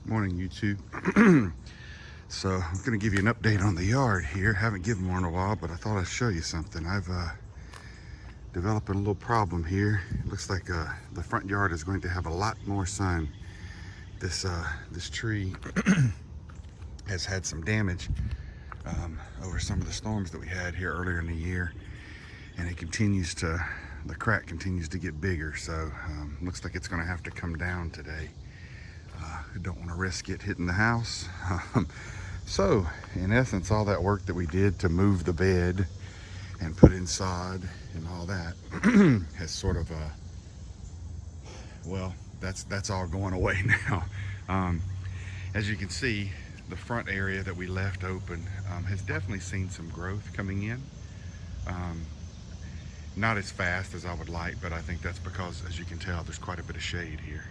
Morning, YouTube. So I'm going to give you an update on the yard here. Haven't given one in a while, but I thought I'd show you something. I've developed a little problem here. It looks like the front yard is going to have a lot more sun. This tree has had some damage over some of the storms that we had here earlier in the year, and the crack continues to get bigger. So looks like it's going to have to come down today. I don't want to risk it hitting the house. So in essence, all that work that we did to move the bed and put in sod and all that has sort of well, that's all going away now. As you can see, the front area that we left open has definitely seen some growth coming in. Not as fast as I would like, but I think that's because, as you can tell, there's quite a bit of shade here.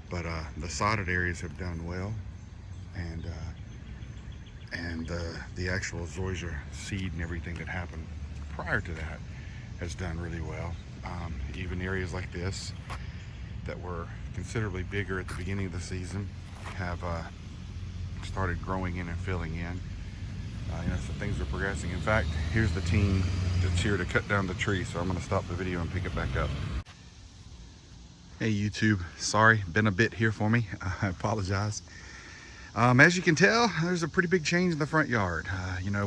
But the sodded areas have done well, and the actual Zoysia seed and everything that happened prior to that has done really well. Even areas like this that were considerably bigger at the beginning of the season have started growing in and filling in. So things are progressing. In fact, here's the team that's here to cut down the tree, so I'm going to stop the video and pick it back up. Hey YouTube, sorry, been a bit here for me. I apologize. As you can tell, there's a pretty big change in the front yard.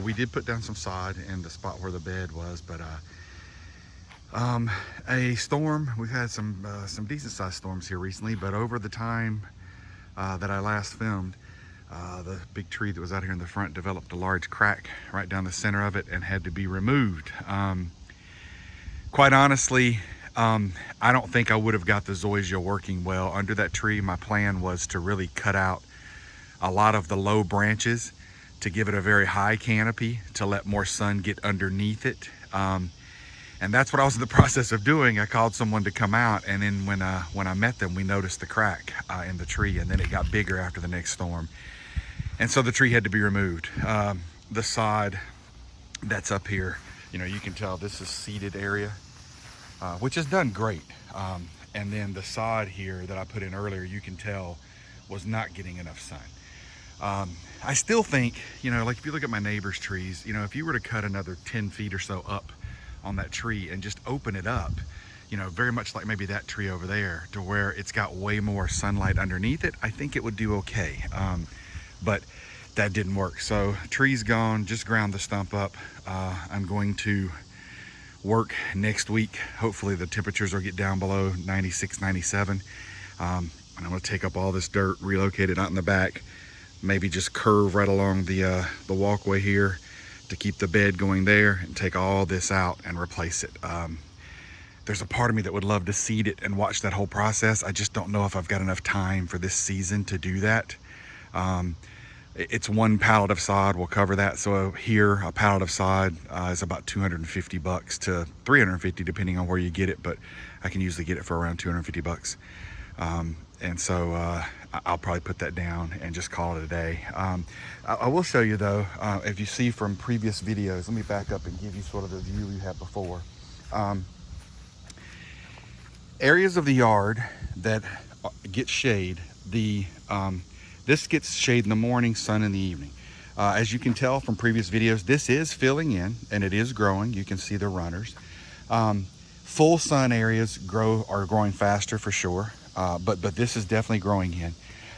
We did put down some sod in the spot where the bed was, but a storm, we've had some decent sized storms here recently, but over the time that I last filmed, the big tree that was out here in the front developed a large crack right down the center of it and had to be removed. Quite honestly, I don't think I would have got the Zoysia working well under that tree. My plan was to really cut out a lot of the low branches to give it a very high canopy to let more sun get underneath it. And that's what I was in the process of doing. I called someone to come out, and then when I met them, we noticed the crack in the tree, and then it got bigger after the next storm. And so the tree had to be removed. The sod that's up here, you can tell this is seeded area, which has done great. And then the sod here that I put in earlier, you can tell was not getting enough sun. I still think, like if you look at my neighbor's trees, if you were to cut another 10 feet or so up on that tree and just open it up, very much like maybe that tree over there, to where it's got way more sunlight underneath it, I think it would do okay. But that didn't work. So tree's gone, just ground the stump up. I'm going to work next week. Hopefully the temperatures will get down below 96, 97. And I'm gonna take up all this dirt, relocate it out in the back, maybe just curve right along the walkway here to keep the bed going there, and take all this out and replace it. There's a part of me that would love to seed it and watch that whole process. I just don't know if I've got enough time for this season to do that. It's one pallet of sod will cover that. So here, a pallet of sod is about $250 to $350 depending on where you get it, but I can usually get it for around $250. And so I'll probably put that down and just call it a day. I will show you though, if you see from previous videos, let me back up and give you sort of the view you had before. Areas of the yard that get shade, this gets shade in the morning, sun in the evening. As you can tell from previous videos, this is filling in and it is growing. You can see the runners. Full sun areas are growing faster for sure, but this is definitely growing in.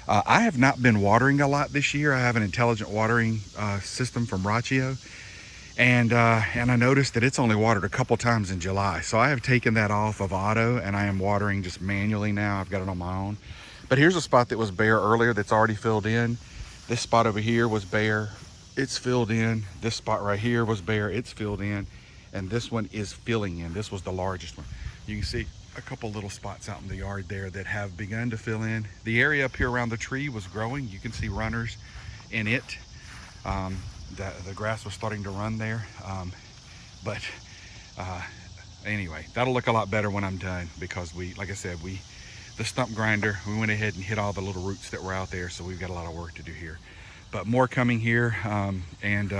I have not been watering a lot this year. I have an intelligent watering system from Rachio, and I noticed that it's only watered a couple times in July. So I have taken that off of auto and I am watering just manually now. I've got it on my own. But here's a spot that was bare earlier that's already filled in. This spot over here was bare, it's filled in. This spot right here was bare, it's filled in. And this one is filling in. This was the largest one. You can see a couple little spots out in the yard there that have begun to fill in. The area up here around the tree was growing. You can see runners in it. The grass was starting to run there. Anyway, that'll look a lot better when I'm done, because like I said, the stump grinder, we went ahead and hit all the little roots that were out there, so we've got a lot of work to do here. But more coming here, and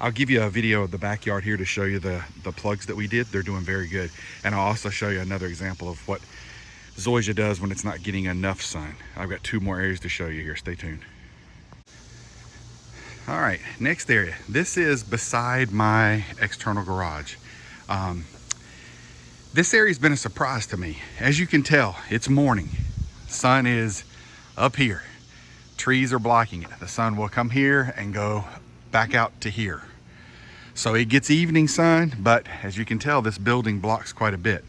I'll give you a video of the backyard here to show you the plugs that we did. They're doing very good. And I'll also show you another example of what zoysia does when it's not getting enough sun. I've got 2 more areas to show you here. Stay tuned. All right, next area. This is beside my external garage. This area's been a surprise to me. As you can tell, it's morning. Sun is up here. Trees are blocking it. The sun will come here and go back out to here. So it gets evening sun, but as you can tell, this building blocks quite a bit.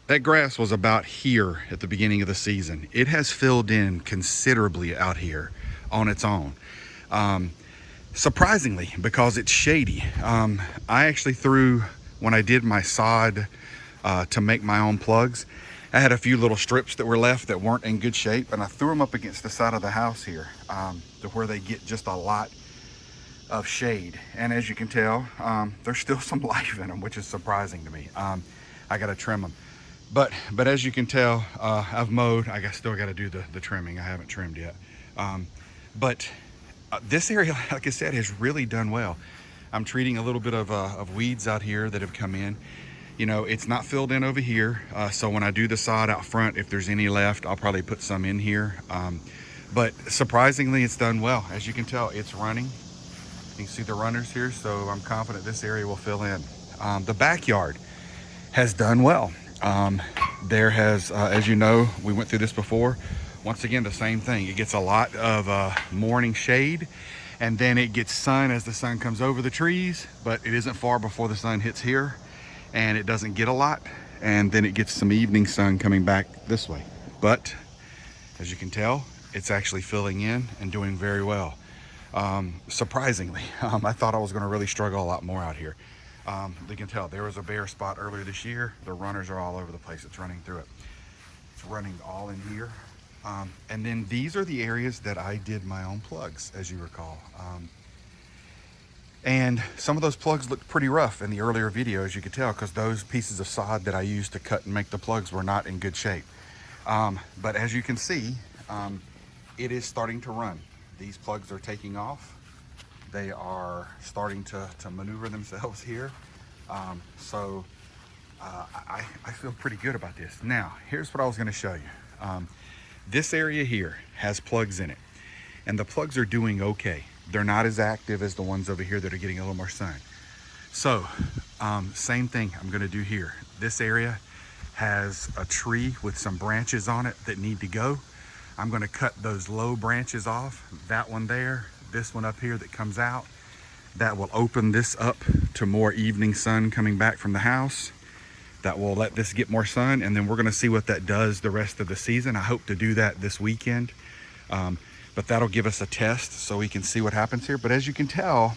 That grass was about here at the beginning of the season. It has filled in considerably out here on its own. Surprisingly, because it's shady. I actually threw, when I did my sod to make my own plugs, I had a few little strips that were left that weren't in good shape, and I threw them up against the side of the house here to where they get just a lot of shade. And as you can tell, there's still some life in them, which is surprising to me. I got to trim them. But as you can tell, I've mowed. Still got to do the trimming. I haven't trimmed yet. But this area, like I said, has really done well. I'm treating a little bit of weeds out here that have come in. You know, it's not filled in over here. So when I do the sod out front, if there's any left, I'll probably put some in here. But surprisingly, it's done well. As you can tell, it's running. You can see the runners here, so I'm confident this area will fill in. The backyard has done well. There has, as you know, we went through this before. Once again, the same thing. It gets a lot of morning shade, and then it gets sun as the sun comes over the trees, but it isn't far before the sun hits here, and it doesn't get a lot, and then it gets some evening sun coming back this way. But as you can tell, it's actually filling in and doing very well. Surprisingly, I thought I was going to really struggle a lot more out here. You can tell there was a bare spot earlier this year. The runners are all over the place. It's running through it. It's running all in here. And then these are the areas that I did my own plugs, as you recall. And some of those plugs looked pretty rough in the earlier video, as you could tell, because those pieces of sod that I used to cut and make the plugs were not in good shape. But as you can see, it is starting to run. These plugs are taking off. They are starting to maneuver themselves here. I feel pretty good about this. Now, here's what I was going to show you. This area here has plugs in it, and the plugs are doing okay. They're not as active as the ones over here that are getting a little more sun. So, same thing I'm going to do here. This area has a tree with some branches on it that need to go. I'm going to cut those low branches off. That one there, this one up here that comes out, that will open this up to more evening sun coming back from the house. That will let this get more sun, and then we're going to see what that does the rest of the season. I hope to do that this weekend, but that'll give us a test so we can see what happens here. But as you can tell,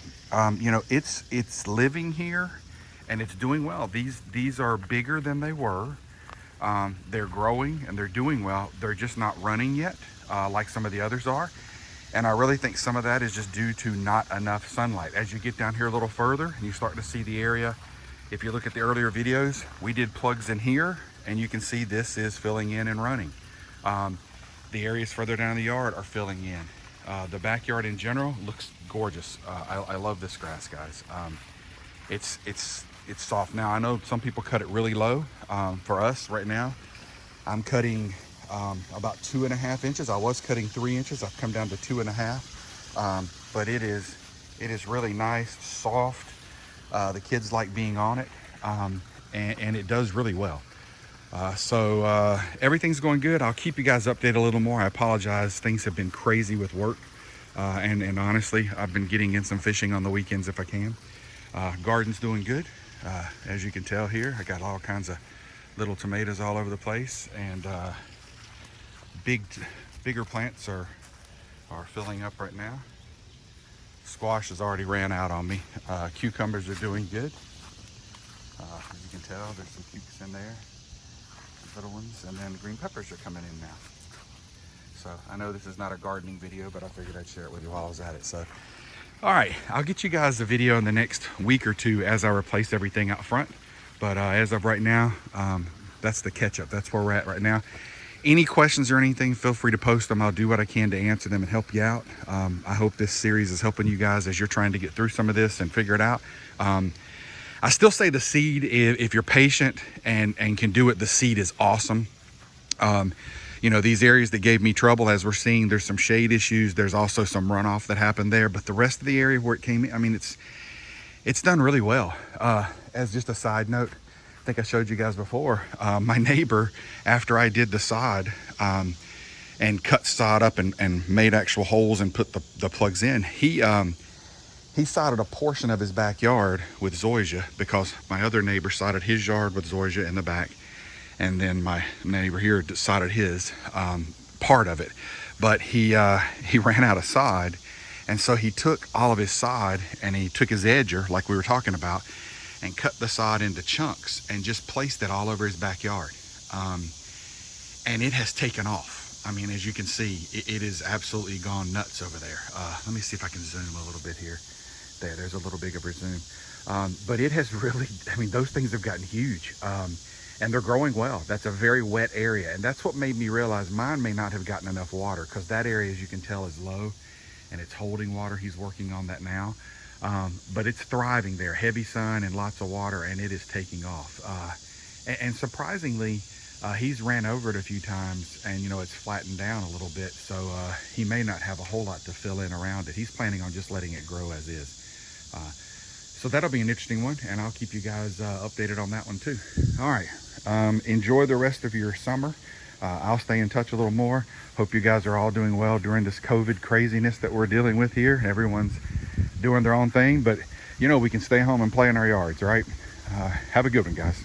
you know, it's living here and it's doing well. These are bigger than they were. They're growing and they're doing well. They're just not running yet like some of the others are. And I really think some of that is just due to not enough sunlight. As you get down here a little further and you start to see the area, if you look at the earlier videos, we did plugs in here, and you can see this is filling in and running. The areas further down in the yard are filling in. The backyard in general looks gorgeous. I love this grass, guys. It's soft. Now, I know some people cut it really low. For us right now, I'm cutting about 2.5 inches. I was cutting 3 inches. I've come down to 2.5. But it is really nice, soft. The kids like being on it, and it does really well. So everything's going good. I'll keep you guys updated a little more. I apologize. Things have been crazy with work, and honestly, I've been getting in some fishing on the weekends if I can. Garden's doing good. As you can tell here, I got all kinds of little tomatoes all over the place, and bigger plants are filling up right now. Squash has already ran out on me. Cucumbers are doing good. As you can tell, there's some cukes in there, little ones, and then green peppers are coming in now. So I know this is not a gardening video, but I figured I'd share it with you while I was at it. So, all right, I'll get you guys a video in the next week or two as I replace everything out front. But as of right now, that's the catch up. That's where we're at right now. Any questions or anything, feel free to post them. I'll do what I can to answer them and help you out. I hope this series is helping you guys as you're trying to get through some of this and figure it out. I still say the seed, if you're patient and can do it, the seed is awesome. You know, these areas that gave me trouble, as we're seeing, there's some shade issues. There's also some runoff that happened there, but the rest of the area where it came in, I mean, it's done really well. As just a side note, I think I showed you guys before, my neighbor, after I did the sod and cut sod up and made actual holes and put the plugs in, he sodded a portion of his backyard with Zoysia, because my other neighbor sodded his yard with Zoysia in the back, and then my neighbor here sodded his part of it. But he ran out of sod, and so he took all of his sod and he took his edger, like we were talking about, and cut the sod into chunks and just placed it all over his backyard. And it has taken off. I mean, as you can see, it is absolutely gone nuts over there. Let me see if I can zoom a little bit here. There's a little bit of a zoom. But it has really, I mean, those things have gotten huge. And they're growing well. That's a very wet area. And that's what made me realize mine may not have gotten enough water, because that area, as you can tell, is low and it's holding water. He's working on that now. But it's thriving there, heavy sun and lots of water, and it is taking off. And surprisingly, he's ran over it a few times, and you know, it's flattened down a little bit, so he may not have a whole lot to fill in around it. He's planning on just letting it grow as is. So that'll be an interesting one, and I'll keep you guys updated on that one too. All right, enjoy the rest of your summer. I'll stay in touch a little more. Hope you guys are all doing well during this COVID craziness that we're dealing with here. Everyone's doing their own thing, but you know, we can stay home and play in our yards, right? Have a good one, guys.